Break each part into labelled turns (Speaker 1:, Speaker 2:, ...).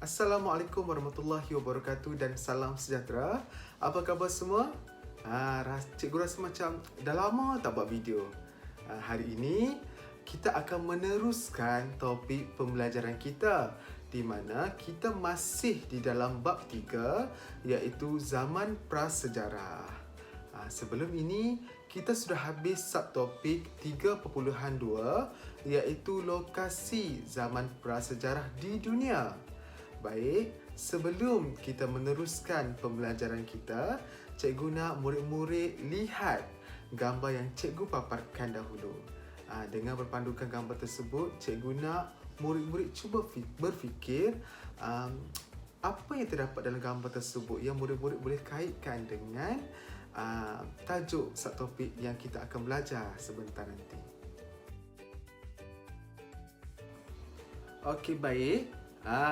Speaker 1: Assalamualaikum warahmatullahi wabarakatuh dan salam sejahtera. Apa khabar semua? Cikgu rasa macam dah lama tak buat video. Hari ini kita akan meneruskan topik pembelajaran kita di mana kita masih di dalam bab 3 iaitu zaman prasejarah. Sebelum ini kita sudah habis subtopik 3.2 iaitu lokasi zaman prasejarah di dunia. Baik, sebelum kita meneruskan pembelajaran kita, cikgu nak murid-murid lihat gambar yang cikgu paparkan dahulu. Dengan berpandukan gambar tersebut, cikgu nak murid-murid cuba berfikir apa yang terdapat dalam gambar tersebut yang murid-murid boleh kaitkan dengan tajuk subtopik yang kita akan belajar sebentar nanti. Okey, baik.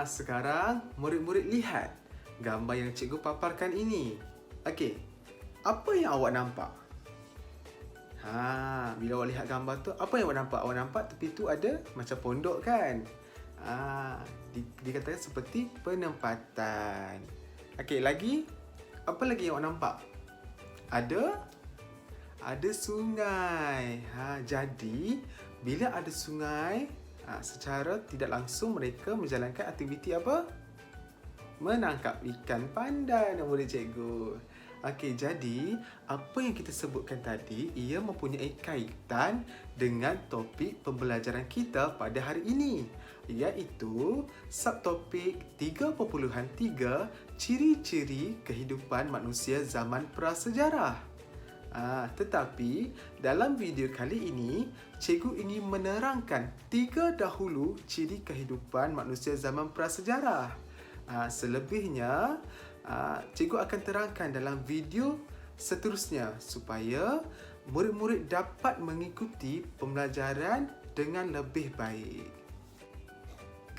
Speaker 1: Sekarang murid-murid lihat gambar yang cikgu paparkan ini. Okey, apa yang awak nampak? Bila awak lihat gambar tu, apa yang awak nampak? Awak nampak tepi tu ada macam pondok kan? Dikatakan seperti penempatan. Okey, lagi? Apa lagi yang awak nampak? Ada sungai. Jadi, bila ada sungai, secara tidak langsung mereka menjalankan aktiviti apa? Menangkap ikan pandan, murid cikgu. Okey, jadi apa yang kita sebutkan tadi ia mempunyai kaitan dengan topik pembelajaran kita pada hari ini, iaitu subtopik 3.3 ciri-ciri kehidupan manusia zaman prasejarah. Tetapi dalam video kali ini, cikgu ingin menerangkan 3 dahulu ciri kehidupan manusia zaman prasejarah. Selebihnya, cikgu akan terangkan dalam video seterusnya supaya murid-murid dapat mengikuti pembelajaran dengan lebih baik.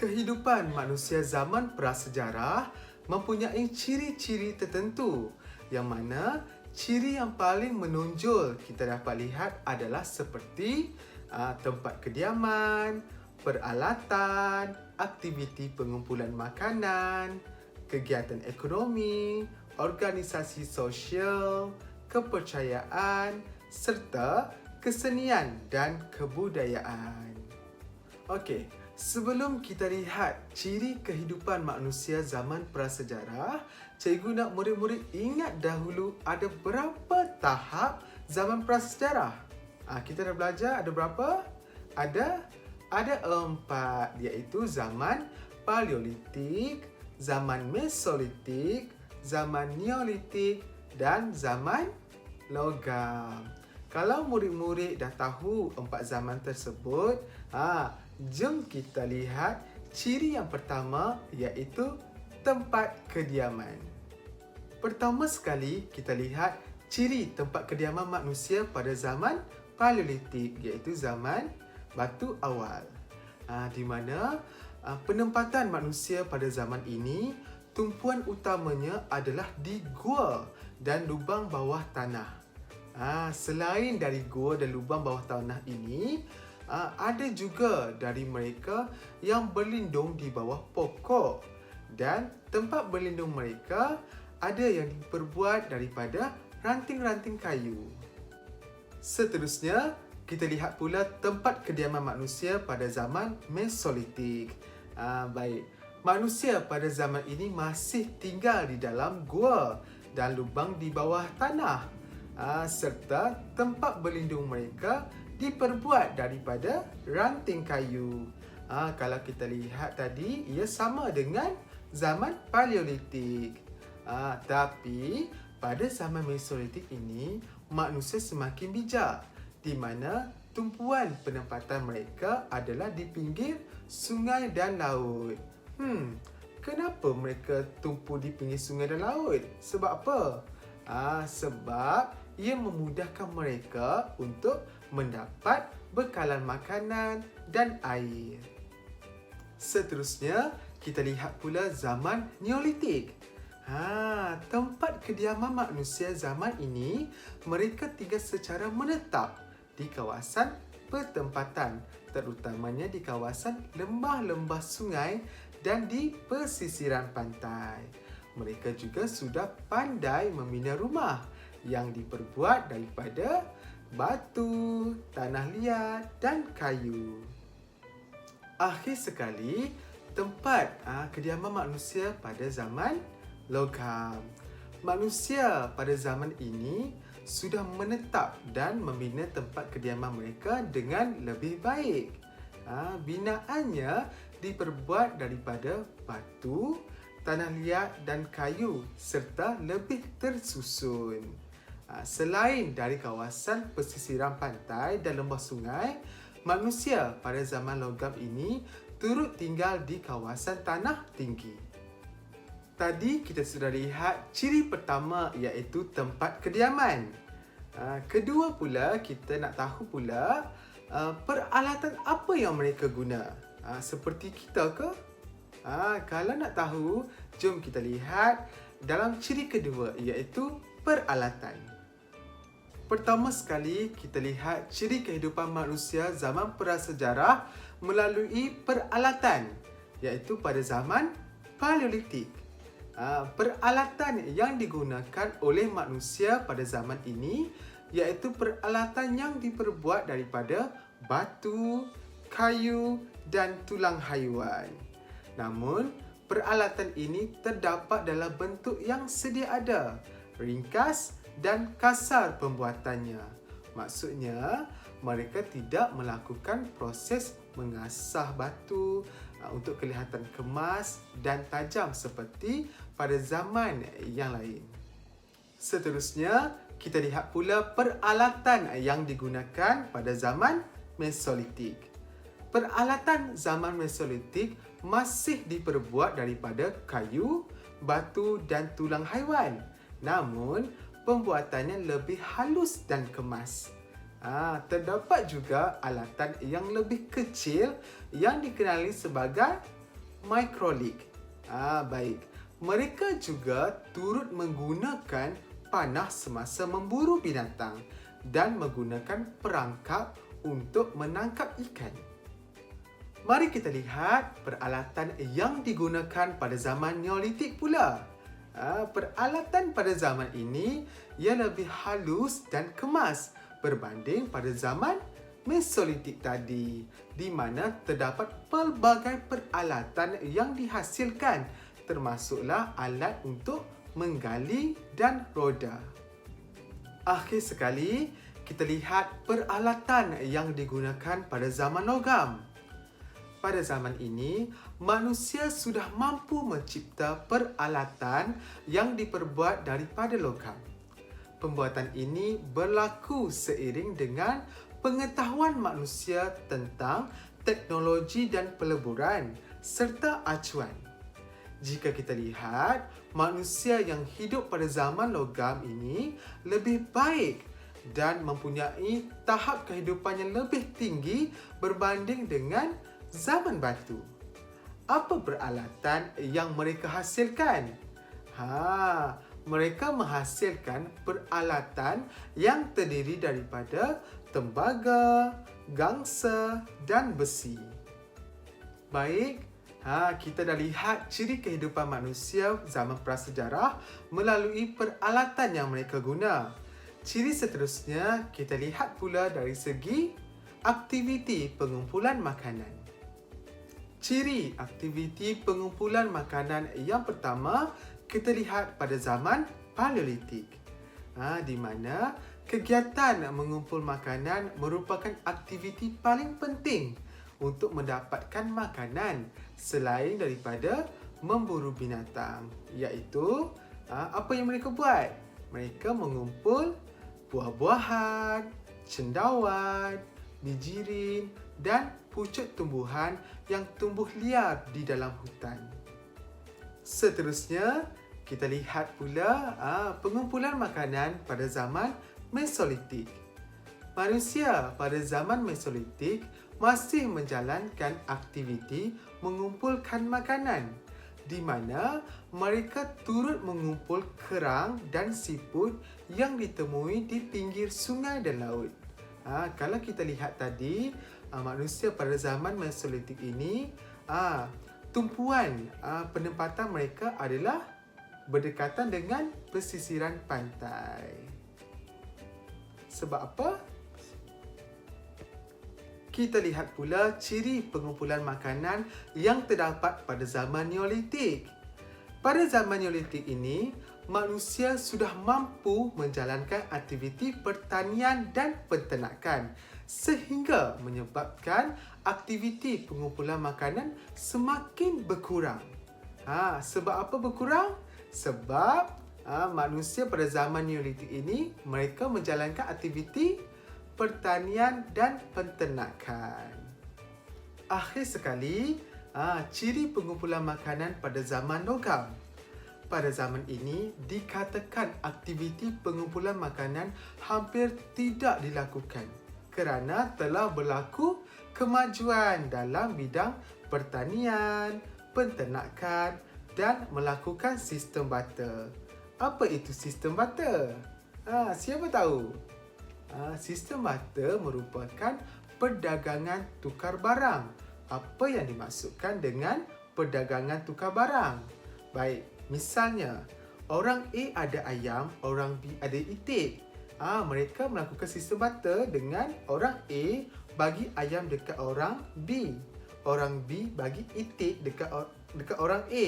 Speaker 1: Kehidupan manusia zaman prasejarah mempunyai ciri-ciri tertentu yang mana ciri yang paling menonjol kita dapat lihat adalah seperti tempat kediaman, peralatan, aktiviti pengumpulan makanan, kegiatan ekonomi, organisasi sosial, kepercayaan, serta kesenian dan kebudayaan. Okey, sebelum kita lihat ciri kehidupan manusia zaman prasejarah, cikgu nak murid-murid ingat dahulu ada berapa tahap zaman prasejarah. Kita dah belajar ada berapa? Ada 4, iaitu zaman Paleolitik, zaman Mesolitik, zaman Neolitik dan zaman Logam. Kalau murid-murid dah tahu 4 zaman tersebut, jom kita lihat ciri yang pertama iaitu tempat kediaman. Pertama sekali kita lihat ciri tempat kediaman manusia pada zaman Paleolitik iaitu zaman batu awal. Di mana penempatan manusia pada zaman ini tumpuan utamanya adalah di gua dan lubang bawah tanah. Selain dari gua dan lubang bawah tanah ini, ada juga dari mereka yang berlindung di bawah pokok dan tempat berlindung mereka ada yang diperbuat daripada ranting-ranting kayu. Seterusnya, kita lihat pula tempat kediaman manusia pada zaman Mesolitik. Baik, manusia pada zaman ini masih tinggal di dalam gua dan lubang di bawah tanah. Serta tempat berlindung mereka diperbuat daripada ranting kayu. Kalau kita lihat tadi, ia sama dengan zaman Paleolitik. Tapi pada zaman Mesolitik ini, manusia semakin bijak di mana tumpuan penempatan mereka adalah di pinggir sungai dan laut. Kenapa mereka tumpu di pinggir sungai dan laut? Sebab apa? Sebab ia memudahkan mereka untuk mendapat bekalan makanan dan air. Seterusnya, kita lihat pula zaman Neolitik. Tempat kediaman manusia zaman ini, mereka tinggal secara menetap di kawasan pertempatan, terutamanya di kawasan lembah-lembah sungai dan di pesisiran pantai. Mereka juga sudah pandai membina rumah yang diperbuat daripada batu, tanah liat dan kayu. Akhir sekali, tempat kediaman manusia pada zaman logam. Manusia pada zaman ini sudah menetap dan membina tempat kediaman mereka dengan lebih baik. Binaannya diperbuat daripada batu, tanah liat dan kayu serta lebih tersusun. Selain dari kawasan pesisiran pantai dan lembah sungai, manusia pada zaman logam ini turut tinggal di kawasan tanah tinggi. Tadi kita sudah lihat ciri pertama iaitu tempat kediaman. Kedua pula kita nak tahu pula peralatan apa yang mereka guna. Seperti kita ke? Kalau nak tahu, jom kita lihat dalam ciri kedua iaitu peralatan. Pertama sekali kita lihat ciri kehidupan manusia zaman prasejarah melalui peralatan iaitu pada zaman Paleolitik. Peralatan yang digunakan oleh manusia pada zaman ini iaitu peralatan yang diperbuat daripada batu, kayu dan tulang haiwan. Namun, peralatan ini terdapat dalam bentuk yang sedia ada, ringkas dan kasar pembuatannya. Maksudnya, mereka tidak melakukan proses mengasah batu untuk kelihatan kemas dan tajam seperti pada zaman yang lain. Seterusnya, kita lihat pula peralatan yang digunakan pada zaman Mesolitik. Peralatan zaman Mesolitik masih diperbuat daripada kayu, batu dan tulang haiwan. Namun, pembuatannya lebih halus dan kemas. Terdapat juga alatan yang lebih kecil yang dikenali sebagai mikrolik. Baik. Mereka juga turut menggunakan panah semasa memburu binatang dan menggunakan perangkap untuk menangkap ikan. Mari kita lihat peralatan yang digunakan pada zaman Neolitik pula. Peralatan pada zaman ini ia lebih halus dan kemas berbanding pada zaman Mesolitik tadi, di mana terdapat pelbagai peralatan yang dihasilkan, termasuklah alat untuk menggali dan roda. Akhir sekali, kita lihat peralatan yang digunakan pada zaman logam. Pada zaman ini, manusia sudah mampu mencipta peralatan yang diperbuat daripada logam. Pembuatan ini berlaku seiring dengan pengetahuan manusia tentang teknologi dan peleburan serta acuan. Jika kita lihat, manusia yang hidup pada zaman logam ini lebih baik dan mempunyai tahap kehidupan yang lebih tinggi berbanding dengan zaman batu. Apa peralatan yang mereka hasilkan? Mereka menghasilkan peralatan yang terdiri daripada tembaga, gangsa dan besi. Baik, kita dah lihat ciri kehidupan manusia zaman prasejarah melalui peralatan yang mereka guna. Ciri seterusnya kita lihat pula dari segi aktiviti pengumpulan makanan. Ciri aktiviti pengumpulan makanan yang pertama kita lihat pada zaman Paleolitik, di mana kegiatan mengumpul makanan merupakan aktiviti paling penting untuk mendapatkan makanan selain daripada memburu binatang, iaitu apa yang mereka buat? Mereka mengumpul buah-buahan, cendawan, bijirin dan pucuk tumbuhan yang tumbuh liar di dalam hutan. Seterusnya, kita lihat pula pengumpulan makanan pada zaman Mesolitik. Manusia pada zaman Mesolitik masih menjalankan aktiviti mengumpulkan makanan, di mana mereka turut mengumpul kerang dan siput yang ditemui di pinggir sungai dan laut. Kalau kita lihat tadi, manusia pada zaman Mesolitik ini tumpuan penempatan mereka adalah berdekatan dengan pesisiran pantai. Sebab apa? Kita lihat pula ciri pengumpulan makanan yang terdapat pada zaman Neolitik. Pada zaman Neolitik ini, manusia sudah mampu menjalankan aktiviti pertanian dan penternakan sehingga menyebabkan aktiviti pengumpulan makanan semakin berkurang. Sebab apa berkurang? Sebab manusia pada zaman Neolitik ini mereka menjalankan aktiviti pertanian dan penternakan. Akhir sekali, ciri pengumpulan makanan pada zaman logam. Pada zaman ini, dikatakan aktiviti pengumpulan makanan hampir tidak dilakukan kerana telah berlaku kemajuan dalam bidang pertanian, penternakan dan melakukan sistem barter. Apa itu sistem barter? Siapa tahu? Sistem barter merupakan perdagangan tukar barang. Apa yang dimaksudkan dengan perdagangan tukar barang? Baik, misalnya orang A ada ayam, orang B ada itik. Mereka melakukan sistem barter dengan orang A bagi ayam dekat orang B. Orang B bagi itik dekat orang A.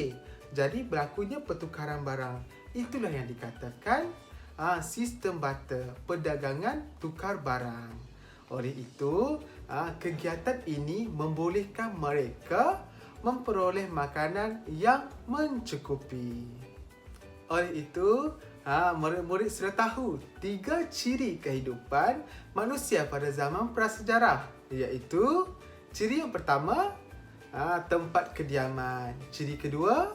Speaker 1: Jadi berlakunya pertukaran barang. Itulah yang dikatakan sistem barter, perdagangan tukar barang. Oleh itu, kegiatan ini membolehkan mereka memperoleh makanan yang mencukupi. Oleh itu, murid-murid sudah tahu 3 ciri kehidupan manusia pada zaman prasejarah, iaitu ciri yang pertama, tempat kediaman. Ciri kedua,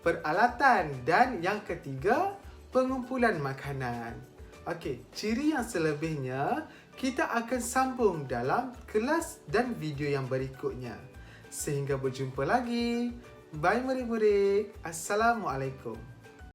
Speaker 1: peralatan. Dan yang ketiga, pengumpulan makanan. Okey, ciri yang selebihnya kita akan sambung dalam kelas dan video yang berikutnya. Sehingga berjumpa lagi. Bye murid-murid. Assalamualaikum.